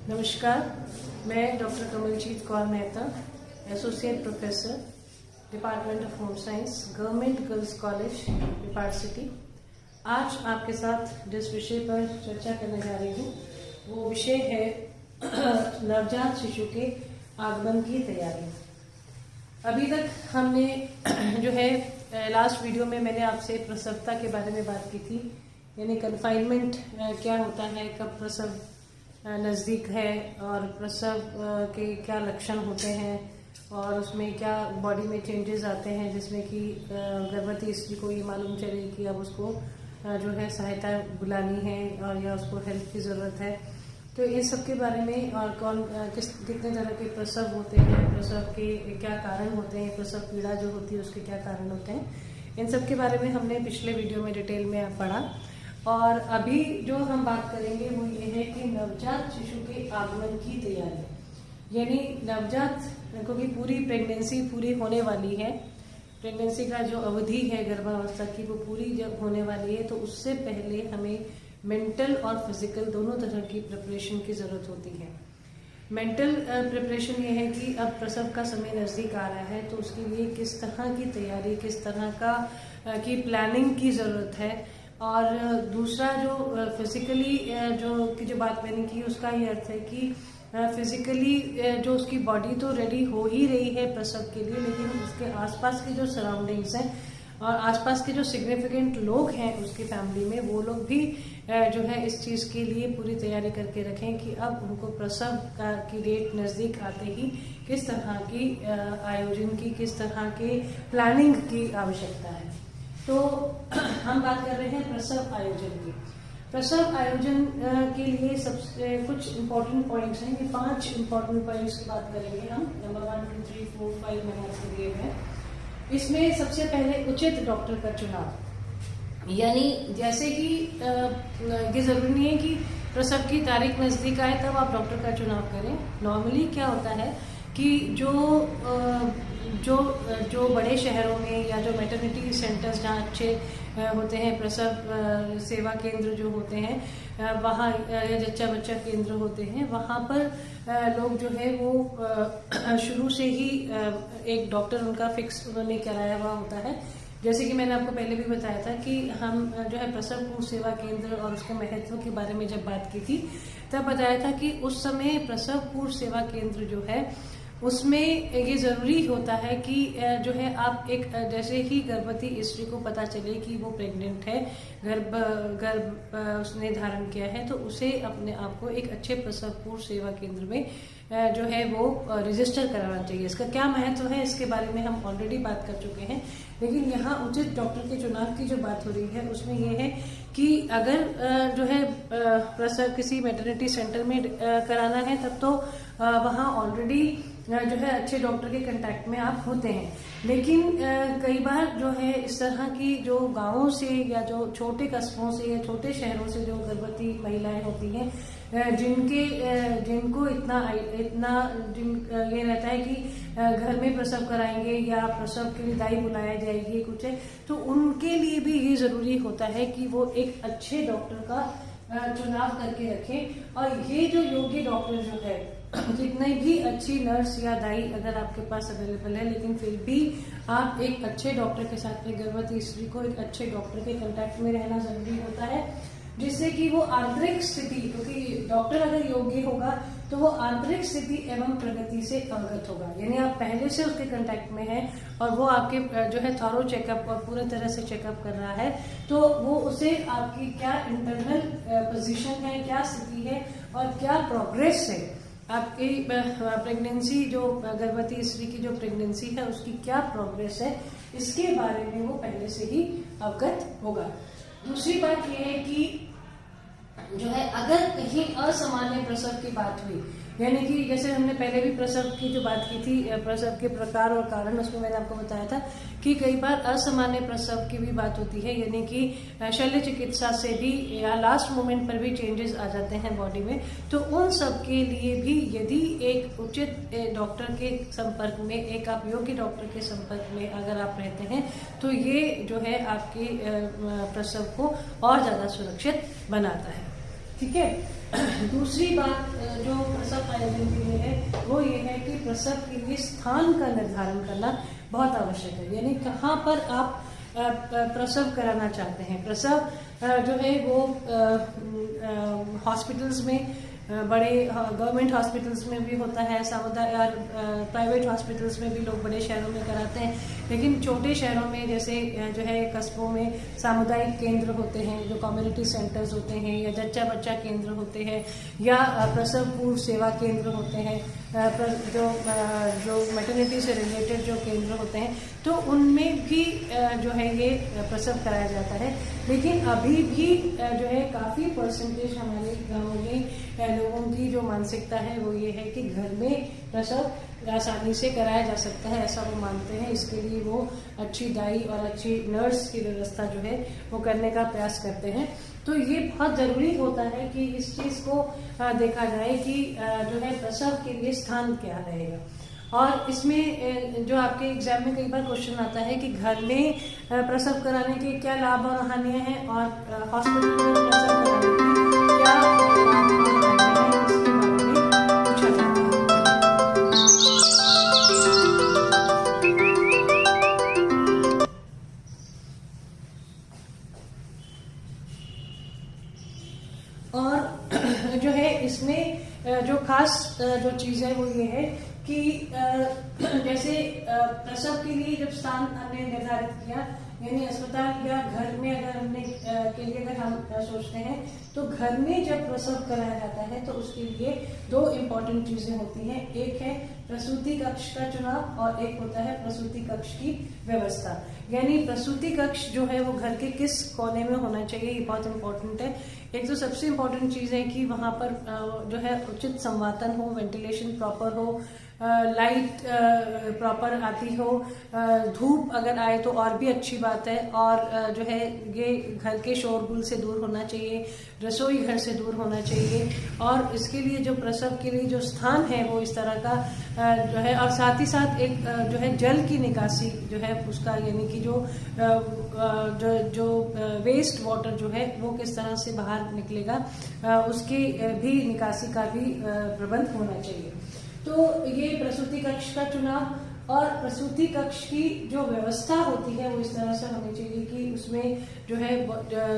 नमस्कार, मैं doctor Kamaljeet Kaur Mehta, associate professor, department of home science, government girls college, Nepal city. आज आपके साथ जिस विषय पर चर्चा करने जा रही हूँ वो विषय है नवजात शिशु के आगमन की तैयारी। अभी तक हमने जो है लास्ट वीडियो में मैंने आपसे प्रसवता के बारे में बात की थी, यानी कन्फाइनमेंट क्या होता है, कब प्रसव नज़दीक है और प्रसव के क्या लक्षण होते हैं और उसमें क्या बॉडी में चेंजेस आते हैं जिसमें कि गर्भवती स्त्री को ये मालूम चले कि अब उसको जो है सहायता बुलानी है और या उसको हेल्प की ज़रूरत है। तो इन सब के बारे में और कितने तरह के प्रसव होते हैं, प्रसव के क्या कारण होते हैं, प्रसव पीड़ा जो होती है उसके क्या कारण होते हैं, इन सब के बारे में हमने पिछले वीडियो में डिटेल में पढ़ा। और अभी जो हम बात करेंगे वो ये है कि नवजात शिशु के आगमन की तैयारी, यानी नवजात क्योंकि पूरी प्रेगनेंसी पूरी होने वाली है, प्रेगनेंसी का जो अवधि है गर्भावस्था की वो पूरी जब होने वाली है, तो उससे पहले हमें मेंटल और फिजिकल दोनों तरह की प्रिपरेशन की ज़रूरत होती है। मेंटल प्रिपरेशन ये है कि अब प्रसव का समय नज़दीक आ रहा है तो उसके लिए किस तरह की तैयारी, किस तरह की प्लानिंग की ज़रूरत है। और दूसरा जो फिजिकली जो बात मैंने की उसका ये अर्थ है कि फिजिकली जो उसकी बॉडी तो रेडी हो ही रही है प्रसव के लिए, लेकिन उसके आसपास के जो सराउंडिंग्स हैं और आसपास के जो सिग्निफिकेंट लोग हैं उसकी फैमिली में, वो लोग भी जो है इस चीज़ के लिए पूरी तैयारी करके रखें कि अब उनको प्रसव की डेट नज़दीक आते ही किस तरह की आयोजन की, किस तरह के प्लानिंग की आवश्यकता है। तो हम बात कर रहे हैं प्रसव आयोजन की। प्रसव आयोजन के लिए सबसे कुछ इम्पोर्टेंट पॉइंट्स हैं, ये 5 इम्पोर्टेंट पॉइंट्स की बात करेंगे हम। नंबर 1, 2, 3, 4, 5 मैंने आपको दिए हैं। इसमें सबसे पहले उचित डॉक्टर का चुनाव, यानी जैसे कि ये जरूरी नहीं है कि प्रसव की तारीख नजदीक आए तब आप डॉक्टर का चुनाव करें। नॉर्मली क्या होता है कि जो बड़े शहरों में या जो मैटरनिटी सेंटर्स जहाँ अच्छे होते हैं, प्रसव सेवा केंद्र जो होते हैं वहाँ या जच्चा बच्चा केंद्र होते हैं, वहाँ पर लोग जो है वो शुरू से ही एक डॉक्टर उनका फिक्स उन्होंने कराया हुआ होता है। जैसे कि मैंने आपको पहले भी बताया था कि हम जो है प्रसव पूर्व सेवा केंद्र और उसके महत्व के बारे में जब बात की थी तब बताया था कि उस समय प्रसव पूर्व सेवा केंद्र जो है उसमें ये ज़रूरी होता है कि जो है आप एक जैसे ही गर्भवती स्त्री को पता चले कि वो प्रेग्नेंट है, गर्भ उसने धारण किया है, तो उसे अपने आप को एक अच्छे प्रसव पूर्व सेवा केंद्र में जो है वो रजिस्टर कराना चाहिए। इसका क्या महत्व है इसके बारे में हम ऑलरेडी बात कर चुके हैं, लेकिन यहाँ उचित डॉक्टर के चुनाव की जो बात हो रही है उसमें ये है कि अगर जो है प्रसव किसी मैटरनिटी सेंटर में कराना है तब तो वहाँ ऑलरेडी जो है अच्छे डॉक्टर के कांटेक्ट में आप होते हैं। लेकिन कई बार जो है इस तरह की जो गांवों से या जो छोटे कस्बों से या छोटे शहरों से जो गर्भवती महिलाएं होती हैं जिनको इतना ये रहता है कि घर में प्रसव कराएंगे या प्रसव के लिए दाई बुलाया जाएगी कुछ है, तो उनके लिए भी ये जरूरी होता है कि वो एक अच्छे डॉक्टर का चुनाव करके रखें। और ये जो योग्य डॉक्टर जो है, जितनी भी अच्छी नर्स या दाई अगर आपके पास अवेलेबल है, लेकिन फिर भी आप एक अच्छे डॉक्टर के साथ में गर्भवती स्त्री को एक अच्छे डॉक्टर के कांटेक्ट में रहना जरूरी होता है, जिससे कि वो आंतरिक स्थिति, क्योंकि डॉक्टर अगर योग्य होगा तो वो आंतरिक स्थिति एवं प्रगति से अवगत होगा, यानी आप पहले से उसके कांटेक्ट में हैं और वो आपके जो है थॉरो चेकअप और पूरे तरह से चेकअप कर रहा है, तो वो उसे आपकी क्या इंटरनल पोजीशन है, क्या स्थिति है और क्या प्रोग्रेस है, आपकी प्रेगनेंसी जो गर्भवती स्त्री की जो प्रेगनेंसी है उसकी क्या प्रोग्रेस है, इसके बारे में वो पहले से ही अवगत होगा। दूसरी बात यह है कि जो है अगर कहीं असामान्य प्रसव की बात हुई, यानी कि जैसे हमने पहले भी प्रसव की जो बात की थी, प्रसव के प्रकार और कारण, उसमें मैंने आपको बताया था कि कई बार असामान्य प्रसव की भी बात होती है, यानी कि शल्य चिकित्सा से भी या लास्ट मोमेंट पर भी चेंजेस आ जाते हैं बॉडी में, तो उन सब के लिए भी यदि एक उचित डॉक्टर के संपर्क में, एक आप योग्य डॉक्टर के संपर्क में अगर आप रहते हैं तो ये जो है आपके प्रसव को और ज़्यादा सुरक्षित बनाता है। ठीक है। दूसरी बात जो प्रसव आयोजन के लिए है वो ये है कि प्रसव के लिए स्थान का निर्धारण करना बहुत आवश्यक है। यानी कहाँ पर आप प्रसव कराना चाहते हैं। प्रसव जो है वो हॉस्पिटल्स में, बड़े गवर्नमेंट हॉस्पिटल्स में भी होता है, सामुदायिक और प्राइवेट हॉस्पिटल्स में भी लोग बड़े शहरों में कराते हैं। लेकिन छोटे शहरों में जैसे जो है कस्बों में सामुदायिक केंद्र होते हैं, जो कम्युनिटी सेंटर्स होते हैं, या जच्चा बच्चा केंद्र होते हैं, या प्रसव पूर्व सेवा केंद्र होते हैं, जो मैटरनिटी से रिलेटेड जो केंद्र होते हैं, तो उनमें भी जो है ये प्रसव कराया जाता है। लेकिन अभी भी जो है काफ़ी परसेंटेज हमारे गाँव में लोगों की जो मानसिकता है वो ये है कि घर में प्रसव आसानी से कराया जा सकता है, ऐसा वो मानते हैं। इसके लिए वो अच्छी दाई और अच्छी नर्स की व्यवस्था जो है वो करने का प्रयास करते हैं। तो ये बहुत ज़रूरी होता है कि इस चीज़ को देखा जाए कि जो है प्रसव के लिए स्थान क्या रहेगा। और इसमें जो आपके एग्जाम में कई बार क्वेश्चन आता है कि घर में प्रसव कराने के क्या लाभ और हानियां हैं, और हॉस्पिटल में प्रसव कराने के क्या लाभ और हानियां हैं, इसके बारे में पूछा जाता है। और जो है इसमें जो खास जो चीज़ है वो ये है कि जैसे प्रसव के लिए जब स्थान हमने निर्धारित किया, यानी अस्पताल या घर में अगर हमने के लिए अगर हम सोचते हैं, तो घर में जब प्रसव कराया जाता है तो उसके लिए दो इम्पोर्टेंट चीजें होती हैं। एक है प्रसूति कक्ष का चुनाव और एक होता है प्रसूति कक्ष की व्यवस्था। यानी प्रसूति कक्ष जो है वो घर के किस कोने में होना चाहिए, ये बहुत इम्पोर्टेंट है। एक तो सबसे इम्पोर्टेंट चीज़ है कि वहाँ पर जो है उचित संवातन हो, वेंटिलेशन प्रॉपर हो, लाइट प्रॉपर आती हो, धूप अगर आए तो और भी अच्छी बात है, और जो है ये घर के शोरगुल से दूर होना चाहिए, रसोई घर से दूर होना चाहिए। और इसके लिए जो प्रसव के लिए जो स्थान है वो इस तरह का जो है, और साथ ही साथ एक जो है जल की निकासी जो है उसका, यानी कि जो वेस्ट वाटर जो है वो किस तरह से बाहर निकलेगा, उसकी भी निकासी का भी प्रबंध होना चाहिए। तो ये प्रसूति कक्ष का चुनाव और प्रसूति कक्ष की जो व्यवस्था होती है वो इस तरह से होनी चाहिए कि उसमें जो है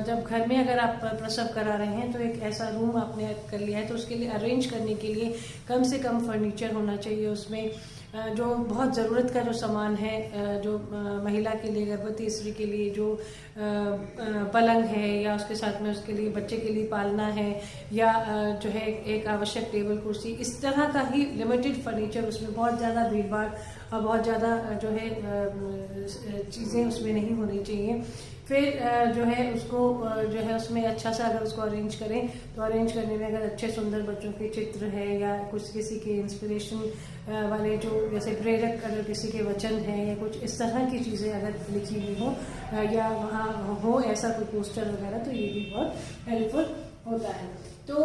जब घर में अगर आप प्रसव करा रहे हैं तो एक ऐसा रूम आपने कर लिया है तो उसके लिए अरेंज करने के लिए कम से कम फर्नीचर होना चाहिए। उसमें जो बहुत ज़रूरत का जो सामान है, जो महिला के लिए, गर्भवती स्त्री के लिए जो पलंग है, या उसके साथ में उसके लिए बच्चे के लिए पालना है, या जो है एक आवश्यक टेबल कुर्सी, इस तरह का ही लिमिटेड फर्नीचर, उसमें बहुत ज़्यादा भीड़ भाड़ और बहुत ज़्यादा जो है चीज़ें उसमें नहीं होनी चाहिए। फिर जो है उसको जो है उसमें अच्छा सा अगर उसको अरेंज करें तो अरेंज करने में अगर अच्छे सुंदर बच्चों के चित्र है, या कुछ किसी के इंस्पिरेशन वाले जो जैसे प्रेरक अगर किसी के वचन है, या कुछ इस तरह की चीज़ें अगर लिखी हुई हो या वहाँ हो ऐसा कोई पोस्टर वगैरह, तो ये भी बहुत हेल्पफुल होता है। तो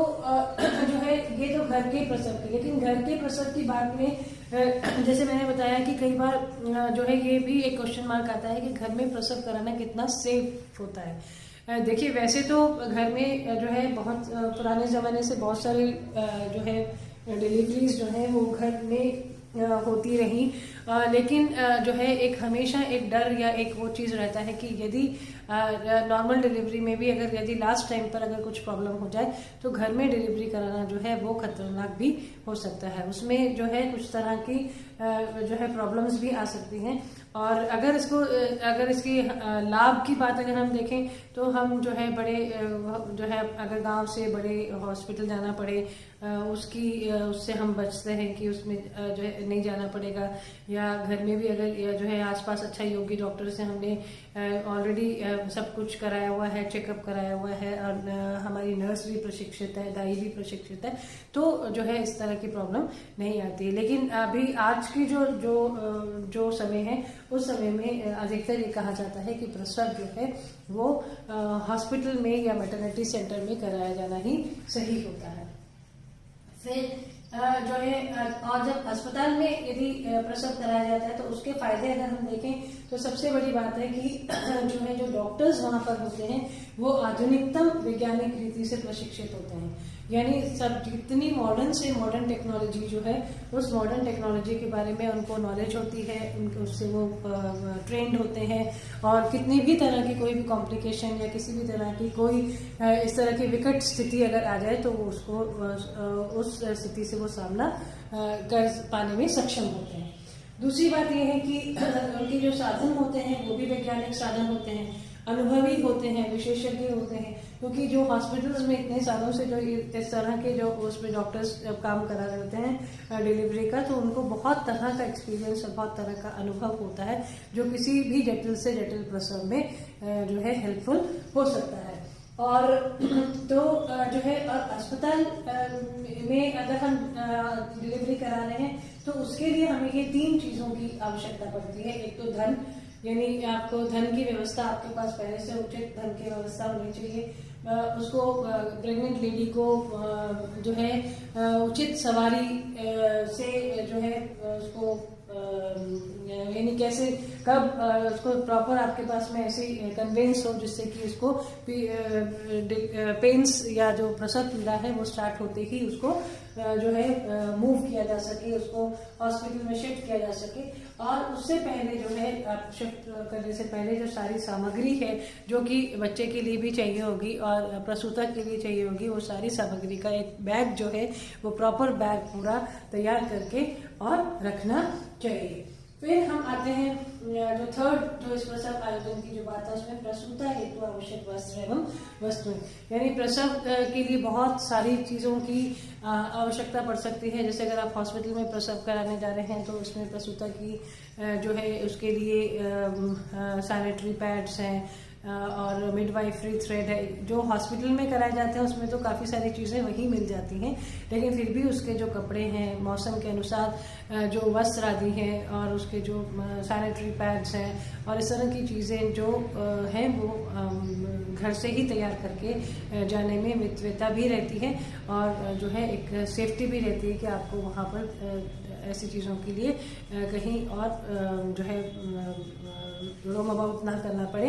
जो है ये तो घर के प्रसव की। लेकिन घर के प्रसव की बात में जैसे मैंने बताया कि कई बार जो है ये भी एक क्वेश्चन मार्क आता है कि घर में प्रसव कराना कितना सेफ होता है। देखिए वैसे तो घर में जो है बहुत पुराने ज़माने से बहुत सारे जो है डिलीवरीज जो है वो घर में होती रही, लेकिन जो है एक हमेशा एक डर या एक वो चीज़ रहता है कि यदि नॉर्मल डिलीवरी में भी अगर यदि लास्ट टाइम पर अगर कुछ प्रॉब्लम हो जाए तो घर में डिलीवरी कराना जो है वो खतरनाक भी हो सकता है। उसमें जो है कुछ तरह की जो है प्रॉब्लम्स भी आ सकती हैं। और अगर इसकी लाभ की बात अगर हम देखें तो हम जो है बड़े जो है अगर गांव से बड़े हॉस्पिटल जाना पड़े उससे हम बचते हैं कि उसमें जो है नहीं जाना पड़ेगा, या घर में भी अगर जो है आसपास अच्छा योग्य डॉक्टर से हमने ऑलरेडी सब कुछ कराया हुआ है, चेकअप कराया हुआ है, और हमारी नर्स भी प्रशिक्षित है, दाई भी प्रशिक्षित है, तो जो है इस तरह की प्रॉब्लम नहीं आती है। लेकिन अभी आज की जो समय है उस समय में अधिकतर ये कहा जाता है कि प्रसव जो है वो हॉस्पिटल में या मैटरनिटी सेंटर में कराया जाना ही सही होता है। फिर जो है और जब अस्पताल में यदि प्रसव कराया जाता है तो उसके फायदे अगर हम देखें तो सबसे बड़ी बात है कि जो है जो डॉक्टर्स वहाँ पर होते हैं वो आधुनिकतम वैज्ञानिक रीति से प्रशिक्षित होते हैं। यानी सब जितनी मॉडर्न से मॉडर्न टेक्नोलॉजी जो है, उस मॉडर्न टेक्नोलॉजी के बारे में उनको नॉलेज होती है, उनको उससे वो ट्रेंड होते हैं, और कितनी भी तरह की कोई भी कॉम्प्लिकेशन या किसी भी तरह की कोई इस तरह की विकट स्थिति अगर आ जाए तो उसको उस स्थिति से वो सामना कर पाने में सक्षम होते हैं। दूसरी बात यह है कि उनके जो साधन होते हैं वो भी वैज्ञानिक साधन होते हैं, अनुभवी होते हैं, विशेषज्ञ होते हैं, क्योंकि जो हॉस्पिटल्स में इतने सालों से जो इस तरह के जो उसमें डॉक्टर्स काम करा रहे होते हैं डिलीवरी का, तो उनको बहुत तरह का एक्सपीरियंस और बहुत तरह का अनुभव होता है, जो किसी भी जटिल से जटिल प्रसव में जो है हेल्पफुल हो सकता है। और तो जो है अस्पताल में अगर हम डिलीवरी करा रहे हैं तो उसके लिए हमें ये 3 चीज़ों की आवश्यकता पड़ती है। एक तो धन, यानी आपको धन की व्यवस्था, आपके पास पहले से उचित धन की व्यवस्था होनी चाहिए। उसको प्रेग्नेंट लेडी को जो है उचित सवारी से जो है उसको यानी कैसे कब उसको प्रॉपर आपके पास में ऐसे कन्वेंस हो जिससे कि उसको पेन्स या जो प्रसव पीड़ा है वो स्टार्ट होते ही उसको जो है मूव किया जा सके, उसको हॉस्पिटल में शिफ्ट किया जा सके। और उससे पहले जो है आप शिफ्ट करने से पहले जो सारी सामग्री है जो कि बच्चे के लिए भी चाहिए होगी और प्रसूता के लिए चाहिए होगी, वो सारी सामग्री का एक बैग जो है वो प्रॉपर बैग पूरा तैयार करके और रखना चाहिए। फिर हम आते हैं जो थर्ड जो इस प्रसव आयोजन की जो बात है उसमें प्रसूता हेतु आवश्यक वस्त्र एवं वस्तुएं, यानी प्रसव के लिए बहुत सारी चीज़ों की आवश्यकता पड़ सकती है। जैसे अगर आप हॉस्पिटल में प्रसव कराने जा रहे हैं तो उसमें प्रसूता की जो है उसके लिए सैनिटरी पैड्स हैं और मिडवाइफरी थ्रेड है। जो हॉस्पिटल में कराए जाते हैं उसमें तो काफ़ी सारी चीज़ें वहीं मिल जाती हैं, लेकिन फिर भी उसके जो कपड़े हैं मौसम के अनुसार जो वस्त्र आदि हैं और उसके जो सैनिटरी पैड्स हैं और इस तरह की चीज़ें जो हैं वो घर से ही तैयार करके जाने में मितव्यता भी रहती है और जो है एक सेफ्टी भी रहती है कि आपको वहाँ पर ऐसी चीज़ों के लिए कहीं और जो है रोम अबाउट ना करना पड़े।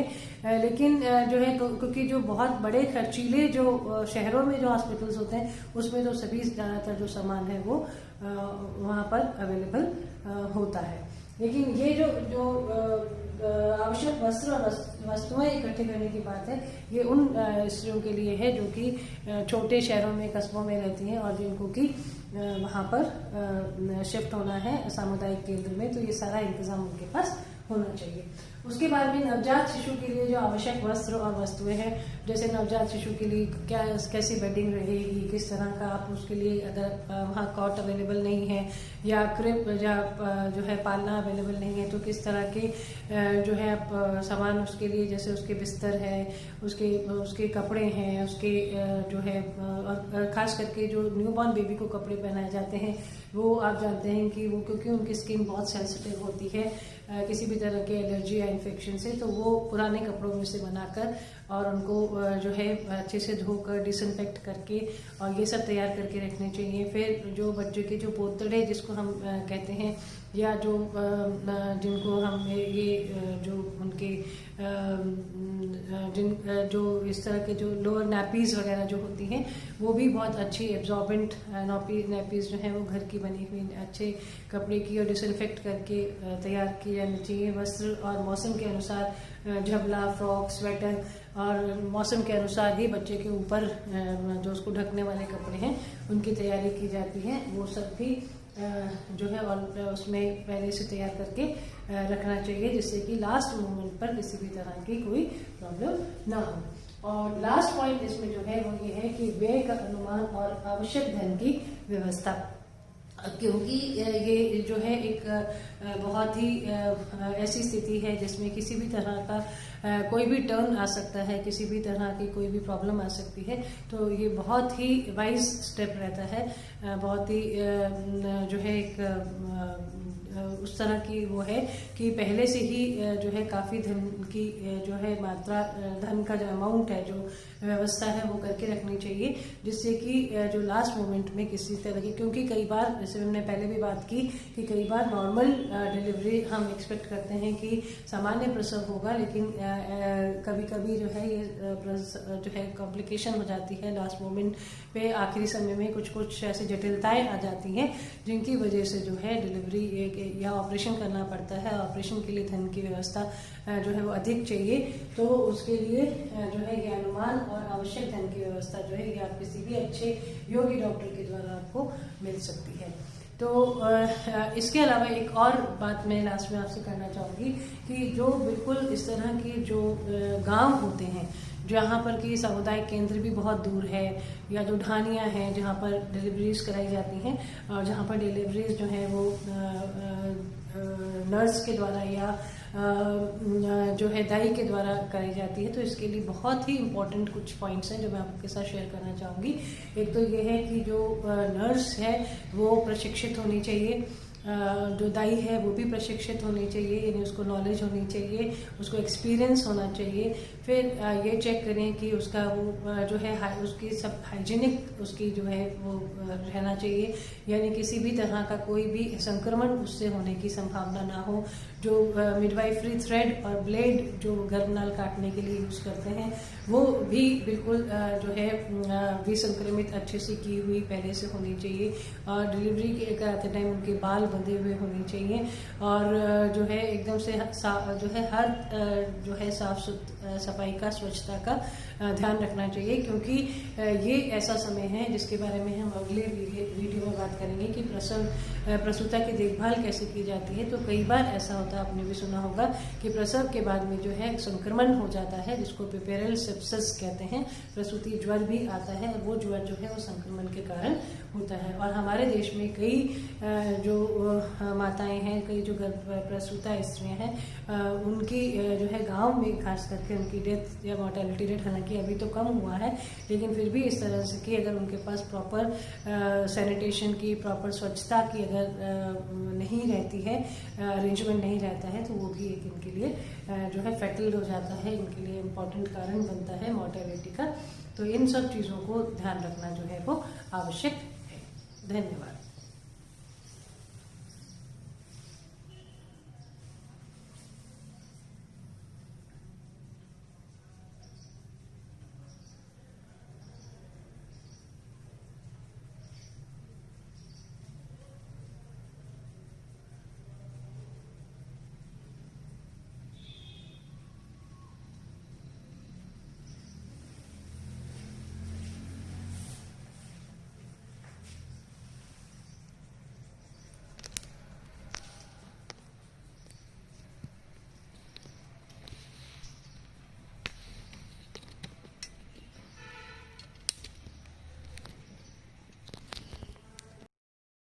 लेकिन जो है क्योंकि जो बहुत बड़े खर्चीले जो शहरों में जो हॉस्पिटल्स होते हैं उसमें तो सभी ज़्यादातर जो सामान है वो वहाँ पर अवेलेबल होता है। लेकिन ये जो आवश्यक वस्त्र और वस्तुएं इकट्ठे करने की बात है, ये उन स्त्रियों के लिए है जो कि छोटे शहरों में कस्बों में रहती हैं और जिनको कि वहाँ पर शिफ्ट होना है सामुदायिक केंद्र में, तो ये सारा इंतजाम उनके पास होना चाहिए। उसके बाद भी नवजात शिशु के लिए जो आवश्यक वस्त्र और वस्तुएं हैं, जैसे नवजात शिशु के लिए कैसी बेडिंग रहेगी, किस तरह का आप उसके लिए अगर वहाँ कॉट अवेलेबल नहीं है या क्रिप या जो है पालना अवेलेबल नहीं है तो किस तरह के जो है आप सामान उसके लिए, जैसे उसके बिस्तर है, उसके कपड़े हैं, उसके जो है और ख़ास करके जो न्यूबॉर्न बेबी को कपड़े पहनाए जाते हैं वो आप जानते हैं कि वो क्योंकि उनकी स्किन बहुत सेंसिटिव होती है किसी भी तरह के एलर्जी या इन्फेक्शन से, तो वो पुराने कपड़ों में से बनाकर और उनको जो है अच्छे से धोकर डिसइंफेक्ट करके और ये सब तैयार करके रखने चाहिए। फिर जो बच्चे के जो पोतड़े जिसको हम कहते हैं या जो जिनको हम ये जो उनके जो इस तरह के जो लोअर नैपीज वगैरह जो होती हैं वो भी बहुत अच्छी एब्जॉर्बेंट नैपीज जो है वो घर की बनी हुई अच्छे कपड़े की और डिसइंफेक्ट करके तैयार किए जाने चाहिए। वस्त्र और मौसम के अनुसार झबला, फ्रॉक, स्वेटर और मौसम के अनुसार ही बच्चे के ऊपर जो उसको ढकने वाले कपड़े हैं उनकी तैयारी की जाती है। वो सब भी जो है और उसमें पहले से तैयार करके रखना चाहिए जिससे कि लास्ट मोमेंट पर किसी भी तरह की कोई प्रॉब्लम ना हो। और लास्ट पॉइंट इसमें जो है वो ये है कि व्यय का अनुमान और आवश्यक धन की व्यवस्था, क्योंकि ये जो है एक बहुत ही ऐसी स्थिति है जिसमें किसी भी तरह का कोई भी टर्न आ सकता है, किसी भी तरह की कोई भी प्रॉब्लम आ सकती है, तो ये बहुत ही वाइज स्टेप रहता है, बहुत ही जो है एक उस तरह की वो है कि पहले से ही जो है काफ़ी धन की जो है मात्रा, धन का जो अमाउंट है, जो व्यवस्था है वो करके रखनी चाहिए जिससे कि जो लास्ट मोमेंट में किसी तरह की, क्योंकि कई बार जैसे हमने पहले भी बात की कि कई बार नॉर्मल डिलीवरी हम एक्सपेक्ट करते हैं कि सामान्य प्रसव होगा, लेकिन कभी कभी जो है ये जो है कॉम्प्लिकेशन हो जाती है लास्ट मोमेंट पे, आखिरी समय में कुछ ऐसी जटिलताएं आ जाती हैं जिनकी वजह से जो है डिलीवरी या ऑपरेशन करना पड़ता है। ऑपरेशन के लिए धन की व्यवस्था जो है वो अधिक चाहिए, तो उसके लिए जो है ये अनुमान और आवश्यक धन की व्यवस्था जो है ये आप किसी भी अच्छे योगी डॉक्टर के द्वारा आपको मिल सकती है। तो इसके अलावा एक और बात मैं लास्ट में आपसे करना चाहूँगी कि जो बिल्कुल इस तरह के जो गांव होते हैं जहाँ पर कि सामुदायिक केंद्र भी बहुत दूर है, या जो ढानियाँ हैं जहाँ पर डिलीवरीज कराई जाती हैं और जहाँ पर डिलीवरीज जो है वो नर्स के द्वारा या जो है दाई के द्वारा कराई जाती है, तो इसके लिए बहुत ही इम्पोर्टेंट कुछ पॉइंट्स हैं जो मैं आपके साथ शेयर करना चाहूँगी। एक तो ये है कि जो नर्स है वो प्रशिक्षित होनी चाहिए, जो दाई है वो भी प्रशिक्षित होनी चाहिए, यानी उसको नॉलेज होनी चाहिए, उसको एक्सपीरियंस होना चाहिए। फिर ये चेक करें कि उसका वो जो है उसकी सब हाइजीनिक उसकी जो है वो रहना चाहिए, यानी किसी भी तरह का कोई भी संक्रमण उससे होने की संभावना ना हो। जो मिडवाइफरी थ्रेड और ब्लेड जो गर्भनाल काटने के लिए यूज़ करते हैं वो भी बिल्कुल जो है विसंक्रमित अच्छे से की हुई पहले से होनी चाहिए, और डिलीवरी के कराते टाइम उनके बाल बंधे हुए होने चाहिए, और जो है एकदम से जो है हर जो है साफ सफाई का, स्वच्छता का ध्यान रखना चाहिए, क्योंकि ये ऐसा समय है जिसके बारे में हम अगले वीडियो में बात करेंगे कि प्रसूता की देखभाल कैसे की जाती है। तो कई बार ऐसा होता है, आपने भी सुना होगा कि प्रसव के बाद में जो है संक्रमण हो जाता है जिसको पुपेरल सेप्सिस कहते हैं, प्रसूति ज्वर भी आता है, वो ज्वर जो है वो संक्रमण के कारण होता है। और हमारे देश में कई जो माताएं हैं, कई जो प्रसूता स्त्रियां हैं, उनकी जो है गांव में खास करके उनकी डेथ या मोर्टेलिटी रेट हालांकि अभी तो कम हुआ है, लेकिन फिर भी इस तरह से कि अगर उनके पास प्रॉपर सैनिटेशन की, प्रॉपर स्वच्छता की अगर नहीं रहती है, अरेंजमेंट नहीं रहता है, तो वो भी एक इनके लिए जो है फैटल हो जाता है, इनके लिए इम्पोर्टेंट कारण बनता है मोर्टेलिटी का। तो इन सब चीज़ों को ध्यान रखना जो है वो आवश्यक है। धन्यवाद।